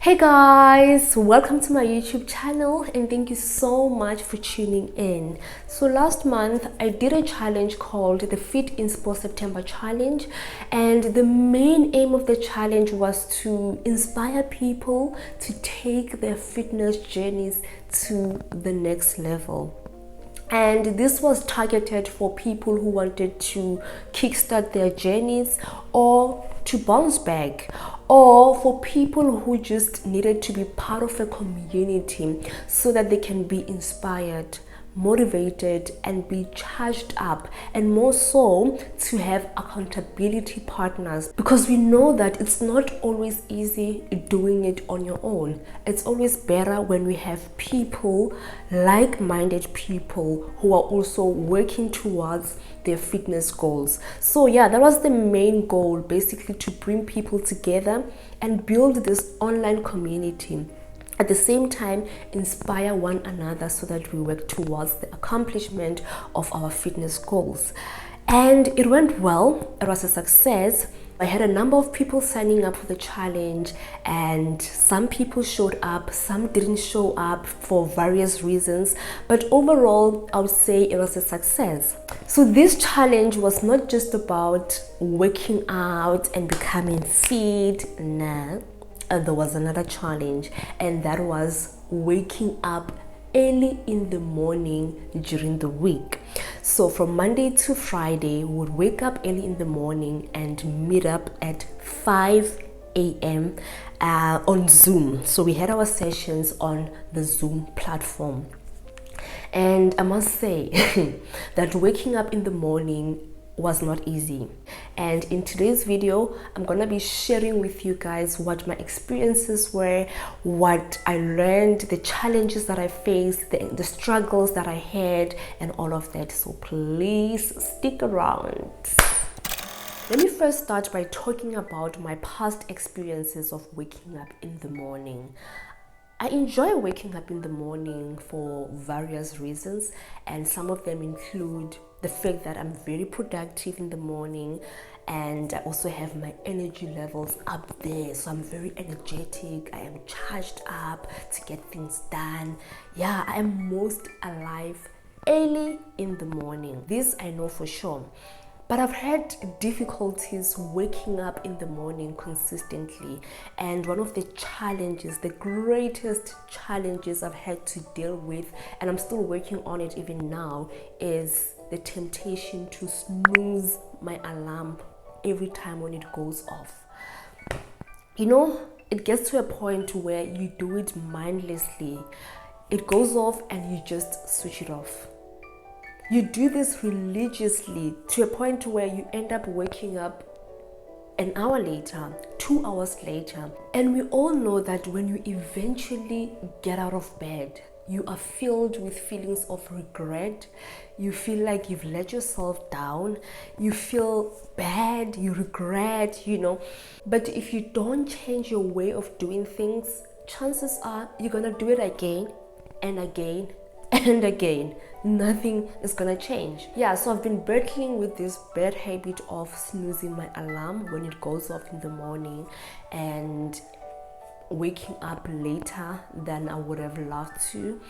Hey guys, welcome to my YouTube channel and thank you so much for tuning in. So last month I did a challenge called the Fit Inspo September Challenge, and the main aim of the challenge was to inspire people to take their fitness journeys to the next level. And this was targeted for people who wanted to kickstart their journeys or to bounce back, or for people who just needed to be part of a community so that they can be inspired, motivated, and be charged up, and more so to have accountability partners, because we know that it's not always easy doing it on your own. It's always better when we have people, like-minded people, who are also working towards their fitness goals. So yeah, that was the main goal, basically to bring people together and build this online community. At the same time, inspire one another so that we work towards the accomplishment of our fitness goals. And it went well. It was a success. I had a number of people signing up for the challenge, and some people showed up, some didn't show up for various reasons, but overall I would say it was a success. So this challenge was not just about working out and becoming fit. Nah, there was another challenge, and that was waking up early in the morning during the week. So from Monday to Friday, we would wake up early in the morning and meet up at 5 a.m. On Zoom. So we had our sessions on the Zoom platform. And I must say that waking up in the morning was not easy. And in today's video, I'm gonna be sharing with you guys what my experiences were, what I learned, the challenges that I faced, the struggles that I had, and all of that. So please stick around. Let me first start by talking about my past experiences of waking up in the morning. I enjoy waking up in the morning for various reasons, and some of them include the fact that I'm very productive in the morning, and I also have my energy levels up there, so I'm very energetic. I am charged up to get things done. Yeah, I am most alive early in the morning. This I know for sure. But I've had difficulties waking up in the morning consistently. And one of the challenges, the greatest challenges I've had to deal with, and I'm still working on it even now, is the temptation to snooze my alarm every time when it goes off. You know, it gets to a point where you do it mindlessly. It goes off and you just switch it off. You do this religiously to a point where you end up waking up an hour later, 2 hours later. And we all know that when you eventually get out of bed, you are filled with feelings of regret. You feel like you've let yourself down. You feel bad, you regret, But if you don't change your way of doing things, chances are you're gonna do it again and again and again. Nothing is gonna change. Yeah, so I've been battling with this bad habit of snoozing my alarm when it goes off in the morning and waking up later than I would have loved to.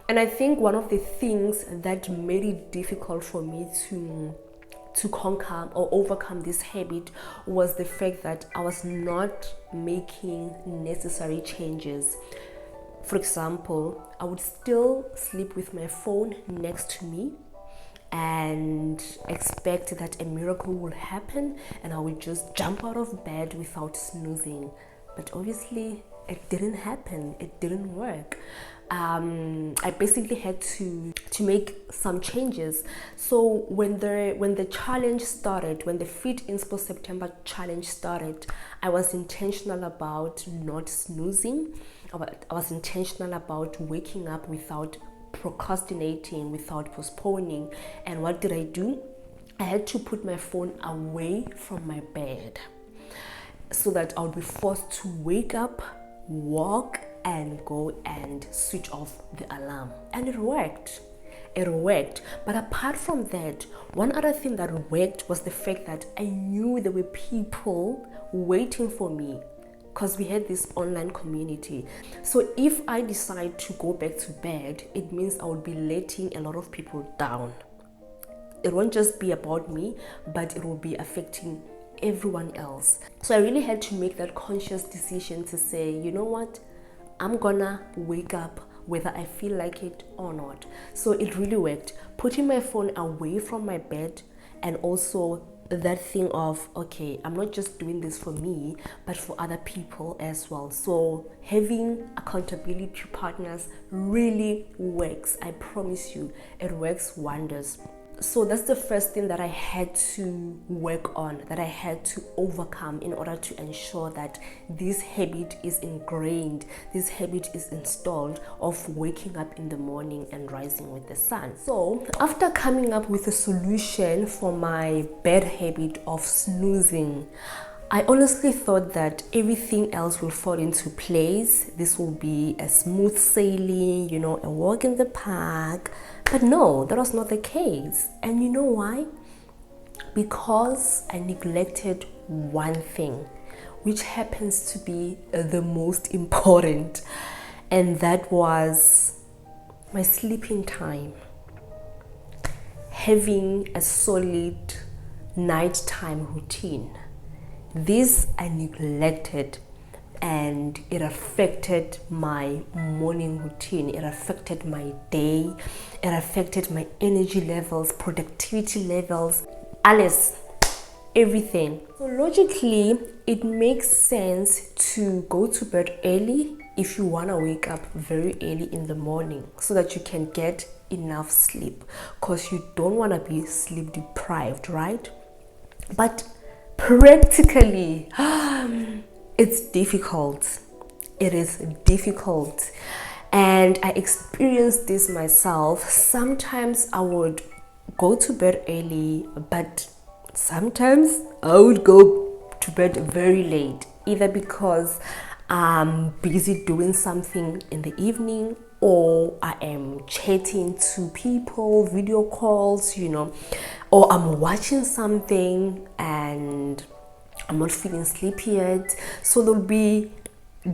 And I think one of the things that made it difficult for me to conquer or overcome this habit was the fact that I was not making necessary changes. For example, I would still sleep with my phone next to me and expect that a miracle will happen and I would just jump out of bed without snoozing. But obviously, it didn't happen. It didn't work. I basically had to make some changes. So when the challenge started, when the Fit Inspo September challenge started, I was intentional about not snoozing. I was intentional about waking up without procrastinating, without postponing. And what did I do? I had to put my phone away from my bed so that I would be forced to wake up, walk, and go and switch off the alarm. And it worked. It worked. But apart from that, one other thing that worked was the fact that I knew there were people waiting for me because we had this online community. So if I decide to go back to bed, it means I would be letting a lot of people down. It won't just be about me, but it will be affecting everyone else. So I really had to make that conscious decision to say, you know what, I'm gonna wake up whether I feel like it or not. So it really worked. Putting my phone away from my bed, and also that thing of, okay, I'm not just doing this for me, but for other people as well. So having accountability partners really works. I promise you, it works wonders. So that's the first thing that I had to work on, that I had to overcome in order to ensure that this habit is ingrained, this habit is installed of waking up in the morning and rising with the sun. So after coming up with a solution for my bad habit of snoozing, I honestly thought that everything else will fall into place. This will be a smooth sailing, you know, a walk in the park. But no, that was not the case. And you know why? Because I neglected one thing, which happens to be the most important. And that was my sleeping time. Having a solid nighttime routine. This I neglected, and it affected my morning routine. It affected my day. It affected my energy levels, productivity levels, alles, everything. So logically, it makes sense to go to bed early if you want to wake up very early in the morning so that you can get enough sleep, because you don't want to be sleep deprived, right? But practically, it's difficult. It is difficult. And I experienced this myself. Sometimes I would go to bed early, but sometimes I would go to bed very late, either because I'm busy doing something in the evening, or I am chatting to people, video calls, you know, or I'm watching something and I'm not feeling sleepy yet. So there'll be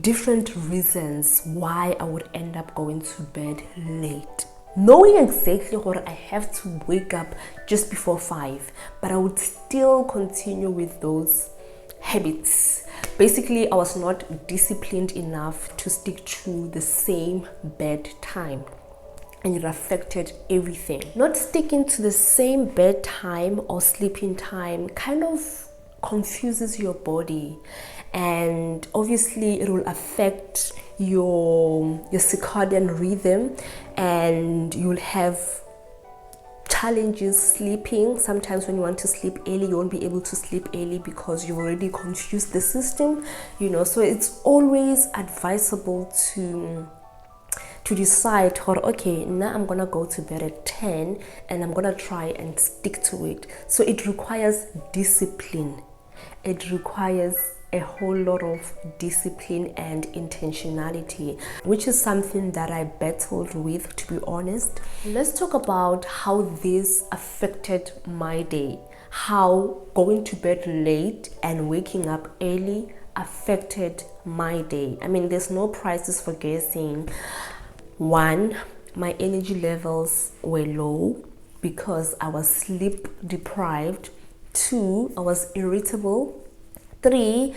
different reasons why I would end up going to bed late, knowing exactly what I have to wake up just before 5, but I would still continue with those habits. Basically, I was not disciplined enough to stick to the same bedtime, and it affected everything. Not sticking to the same bedtime or sleeping time kind of confuses your body, and obviously it will affect your circadian rhythm, and you'll have challenges sleeping. Sometimes when you want to sleep early, you won't be able to sleep early because you've already confused the system, you know. So it's always advisable to decide, or okay, now I'm gonna go to bed at 10 and I'm gonna try and stick to it. So it requires discipline. It requires a whole lot of discipline and intentionality, which is something that I battled with, to be honest. Let's talk about how this affected my day, how going to bed late and waking up early affected my day. I mean, there's no prizes for guessing. 1, my energy levels were low because I was sleep deprived. 2, I was irritable. 3,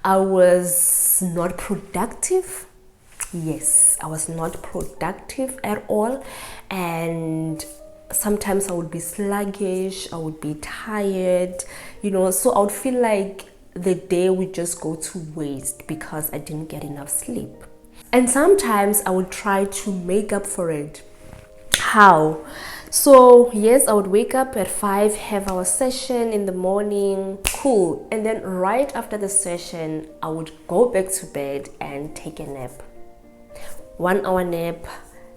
I was not productive. Yes, I was not productive at all. And sometimes I would be sluggish, I would be tired, you know, so I would feel like the day would just go to waste because I didn't get enough sleep. And sometimes I would try to make up for it. How? So yes, I would wake up at 5, have our session in the morning, cool, and then right after the session I would go back to bed and take a nap. 1 hour nap.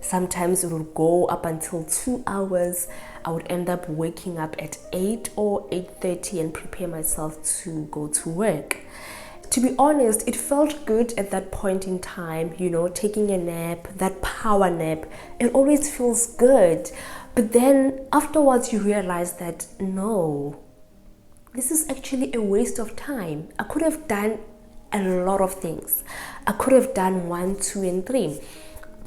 Sometimes it would go up until 2 hours. I would end up waking up at 8 or 8:30 and prepare myself to go to work. To be honest, it felt good at that point in time, you know, taking a nap, that power nap. It always feels good. But then afterwards you realize that no, this is actually a waste of time. I could have done a lot of things. I could have done 1, 2, and 3.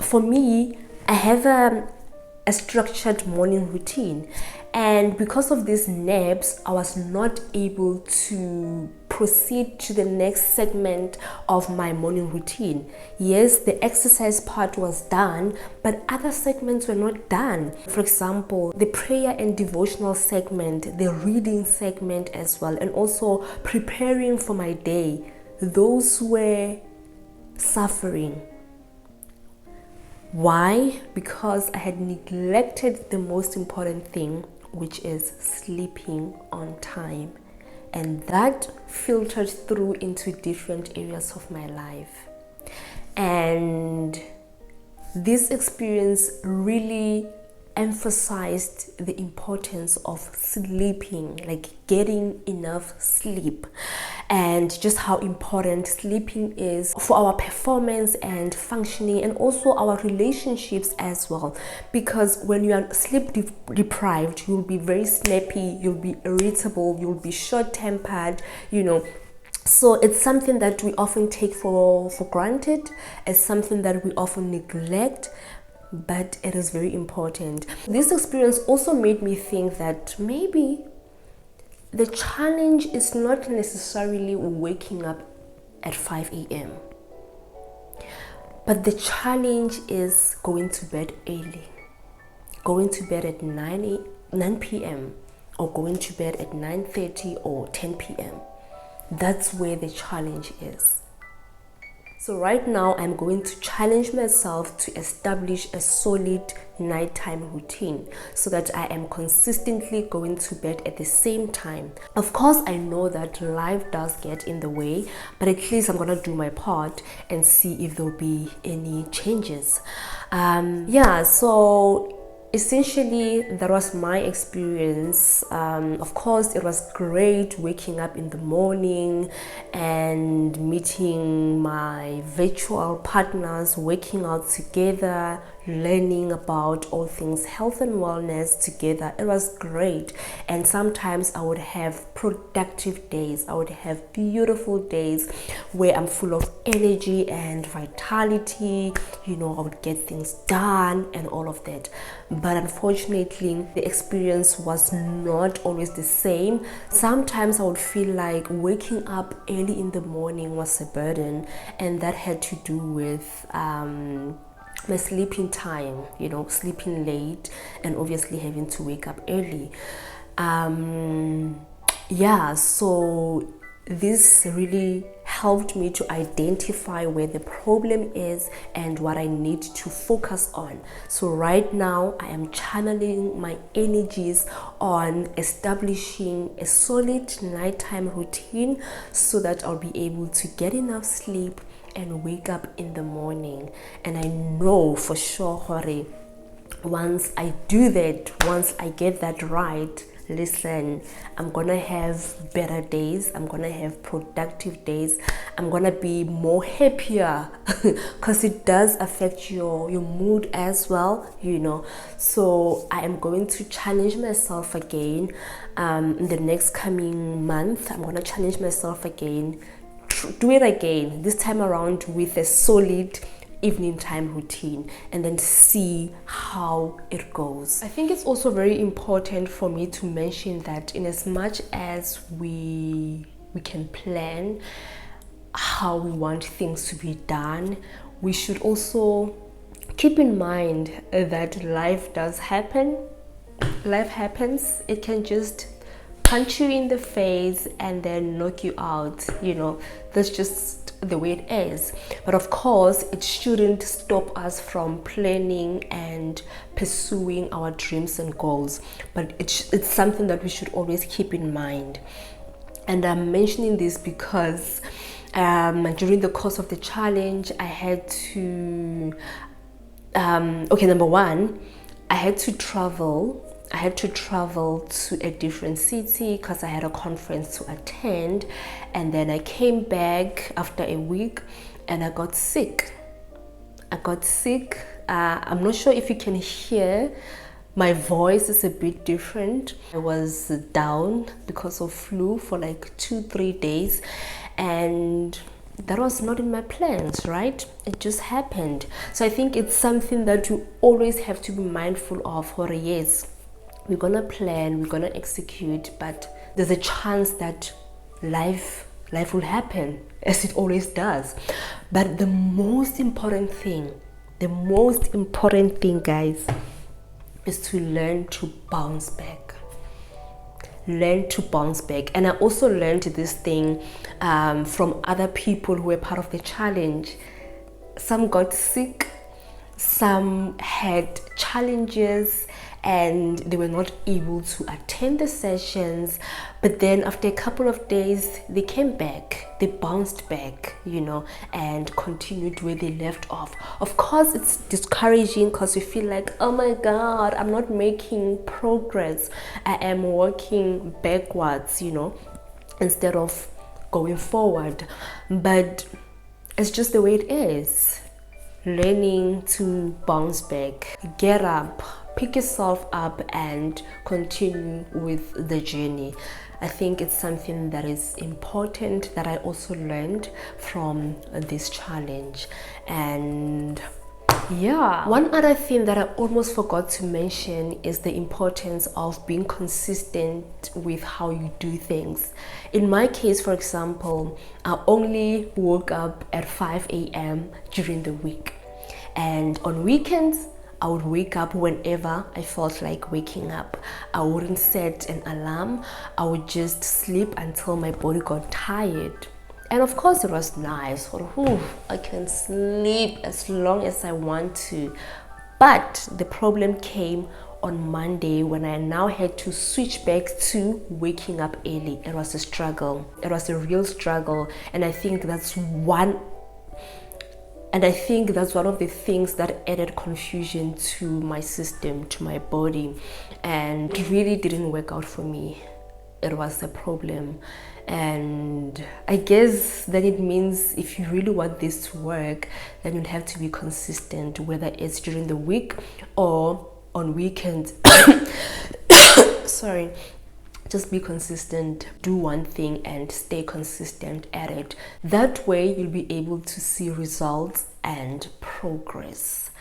For me, I have a structured morning routine, and because of these naps, I was not able to proceed to the next segment of my morning routine. Yes, the exercise part was done, but other segments were not done. For example, the prayer and devotional segment, the reading segment as well, and also preparing for my day. Those were suffering. Why? Because I had neglected the most important thing, which is sleeping on time. And that filtered through into different areas of my life. And this experience really emphasized the importance of sleeping, like getting enough sleep, and just how important sleeping is for our performance and functioning, and also our relationships as well. Because when you are sleep deprived, you'll be very snappy, you'll be irritable, you'll be short-tempered, So it's something that we often take for granted. It's something that we often neglect, but it is very important. This experience also made me think that maybe the challenge is not necessarily waking up at 5 a.m. But the challenge is going to bed early. Going to bed at 9 p.m. or going to bed at 9:30 or 10 p.m. That's where the challenge is. So right now I'm going to challenge myself to establish a solid nighttime routine so that I am consistently going to bed at the same time. Of course, I know that life does get in the way, but at least I'm gonna do my part and see if there'll be any changes. So essentially that was my experience. Of course, it was great waking up in the morning and meeting my virtual partners, working out together, learning about all things health and wellness together. It was great. And sometimes I would have productive days. I would have beautiful days where I'm full of energy and vitality. I would get things done and all of that. But unfortunately, the experience was not always the same. Sometimes I would feel like waking up early in the morning was a burden, and that had to do with my sleeping time, sleeping late and obviously having to wake up early. So this really helped me to identify where the problem is and what I need to focus on. So right now I am channeling my energies on establishing a solid nighttime routine so that I'll be able to get enough sleep and wake up in the morning. And I know for sure, Hore, once I do that, once I get that right, listen, I'm gonna have better days, I'm gonna have productive days, I'm gonna be more happier because it does affect your mood as well, So I am going to challenge myself again in the next coming month. I'm gonna challenge myself again, do it again, this time around with a solid evening time routine, and then see how it goes. I think it's also very important for me to mention that in as much as we can plan how we want things to be done, we should also keep in mind that life does happen. Life happens. It can just punch you in the face and then knock you out. That's just the way it is. But of course, it shouldn't stop us from planning and pursuing our dreams and goals. But it's something that we should always keep in mind. And I'm mentioning this because during the course of the challenge, I had to number one, I had to travel to a different city because I had a conference to attend, and then I came back after a week and I got sick. I'm not sure if you can hear, my voice is a bit different. I was down because of flu for like 2-3 days, and that was not in my plans, right? It just happened. So I think it's something that you always have to be mindful of. For yes, we're gonna plan, we're gonna execute, but there's a chance that life will happen, as it always does. But the most important thing, guys, is to learn to bounce back. Learn to bounce back. And I also learned this thing from other people who were part of the challenge. Some got sick, some had challenges, and they were not able to attend the sessions, but then after a couple of days they came back, they bounced back, you know, and continued where they left off. Of course, it's discouraging because you feel like, oh my god, I'm not making progress, I am walking backwards, you know, instead of going forward. But it's just the way it is. Learning to bounce back, get up, pick yourself up, and continue with the journey. I think it's something that is important that I also learned from this challenge. And yeah, one other thing that I almost forgot to mention is the importance of being consistent with how you do things. In my case, for example, I only woke up at 5 a.m. during the week, and on weekends I would wake up whenever I felt like waking up. I wouldn't set an alarm. I would just sleep until my body got tired. And of course it was nice. I can sleep as long as I want to. But the problem came on Monday when I now had to switch back to waking up early. It was a struggle. It was a real struggle. And I think that's one of the things that added confusion to my system, to my body, and it really didn't work out for me. It was a problem. And I guess that it means if you really want this to work, then you'll have to be consistent, whether it's during the week or on weekends. Sorry. Just be consistent, do one thing and stay consistent at it. That way you'll be able to see results and progress.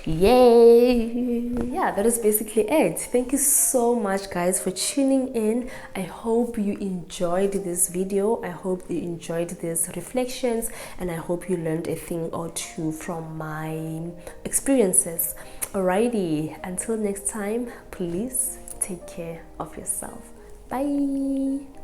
Yay! Yeah, that is basically it. Thank you so much, guys, for tuning in. I hope you enjoyed this video. I hope you enjoyed these reflections, and I hope you learned a thing or two from my experiences. Alrighty, until next time, please take care of yourself. Bye.